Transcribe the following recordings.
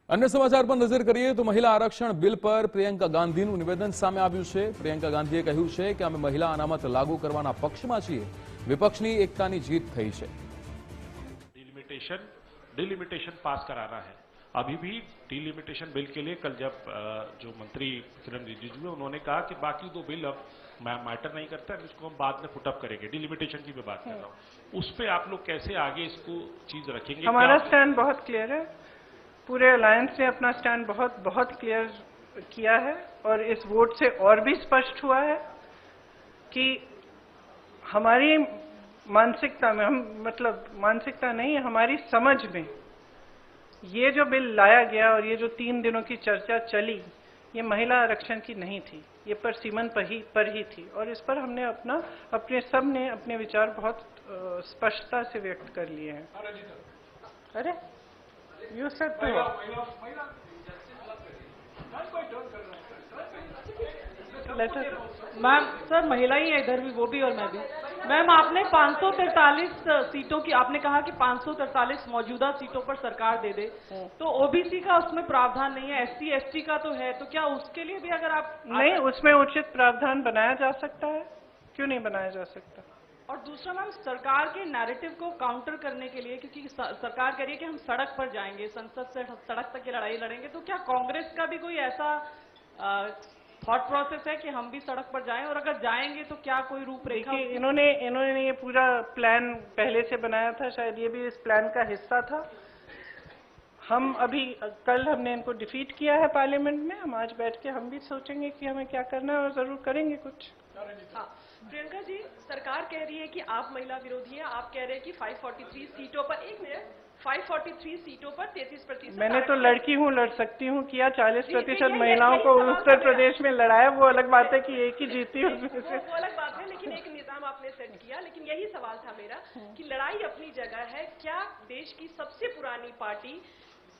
अन्य समाचार पर नजर કરીએ તો મહિલા આરક્ષણ બિલ પર પ્રિયંકા ગાંધીનું નિવેદન સામે આવ્યું છે। પ્રિયંકા ગાંધીએ કહ્યું છે કે અમે મહિલા અનામત લાગુ કરવાના પક્ષમાં છીએ। વિપક્ષની એકતાની જીત થઈ છે। डिलिमिटेशन पास कराना है। अभी भी डिलिमिटेशन बिल के लिए कल जब जो मंत्री किरण रिजिजू है उन्होंने कहा कि बाकी दो बिल अब मैटर नहीं करता, इसको हम बाद में पुटअप करेंगे। डिलिमिटेशन की मैं बात कर रहा हूँ, उस पे आप लोग कैसे आगे इसको चीज रखेंगे? हमारा स्टैंड बहुत क्लियर है, पूरे अलायंस ने अपना स्टैंड बहुत क्लियर किया है और इस वोट से और भी स्पष्ट हुआ है कि हमारी मानसिकता में, हम मतलब मानसिकता नहीं, हमारी समझ में ये जो बिल लाया गया और ये जो 3 दिनों की चर्चा चली, ये महिला आरक्षण की नहीं थी, ये परसिमन पर ही थी। और इस पर हमने सब ने अपने विचार बहुत स्पष्टता से व्यक्त कर लिए हैं। अरे यू सेड तो मैम, सर महिला ही है इधर भी, वो भी और मैं भी। मैम, आपने 543 सीटों की, आपने कहा कि 543 मौजूदा सीटों पर सरकार दे दे, तो ओबीसी का उसमें प्रावधान नहीं है, एससी एसटी का तो है, तो क्या उसके लिए भी अगर आप नहीं, उसमें उचित प्रावधान बनाया जा सकता है, क्यों नहीं बनाया जा सकता? और दूसरा मैम, सरकार के नैरेटिव को काउंटर करने के लिए, क्योंकि सरकार कह रही है कि हम सड़क पर जाएंगे, संसद से सड़क तक की लड़ाई लड़ेंगे, तो क्या कांग्रेस का भी कोई ऐसा थॉट प्रोसेस है कि हम भी सड़क पर जाएं, और अगर जाएंगे तो क्या कोई रूपरेखा? इन्होंने ये पूरा प्लान पहले से बनाया था, शायद ये भी इस प्लान का हिस्सा था। हम अभी कल हमने इनको डिफीट किया है पार्लियामेंट में, हम आज बैठ के हम भी सोचेंगे कि हमें क्या करना है और जरूर करेंगे कुछ। हाँ, प्रियंका जी, सरकार कह रही है कि आप महिला विरोधी हैं, आप कह रहे हैं कि 543 सीटों पर 543 सीटों पर 33%। मैंने तो लड़की हूँ, लड़ सकती हूँ, किया 40% महिलाओं को उत्तर प्रदेश में लड़ाया, वो अलग बात है कि एक ही जीती उसमें से। वो अलग बात है, लेकिन एक निजाम आपने सेट किया। लेकिन यही सवाल था मेरा कि लड़ाई अपनी जगह है, क्या देश की सबसे पुरानी पार्टी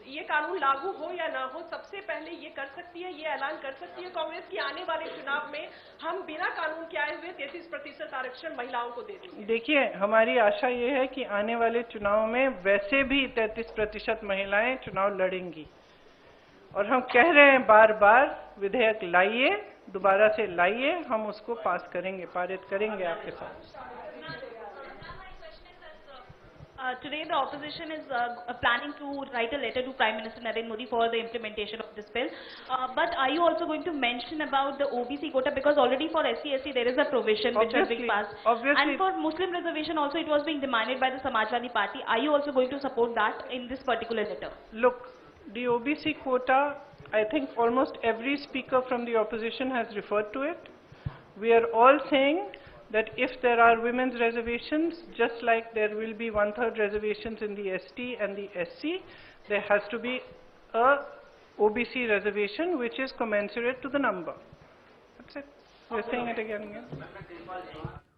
ये कानून लागू हो या ना हो, सबसे पहले ये कर सकती है, ये ऐलान कर सकती है कांग्रेस की आने वाले चुनाव में हम बिना कानून के आए हुए 33% आरक्षण महिलाओं को दे देंगे? देखिए, हमारी आशा ये है कि आने वाले चुनाव में वैसे भी 33% महिलाएं चुनाव लड़ेंगी, और हम कह रहे हैं बार बार, विधेयक लाइए, दोबारा से लाइए, हम उसको पास करेंगे, पारित करेंगे आपके साथ। Today the opposition is planning to write a letter to Prime Minister Narendra Modi for the implementation of this bill. But are you also going to mention about the OBC quota, because already for SC/ST there is a provision which has been passed, and for Muslim reservation also it was being demanded by the Samajwadi Party. Are you also going to support that in this particular letter? Look, the OBC quota, I think almost every speaker from the opposition has referred to it. We are all saying that if there are women's reservations, just like there will be 1/3 reservations in the ST and the SC, there has to be a OBC reservation which is commensurate to the number. That's it. We're saying it again and again.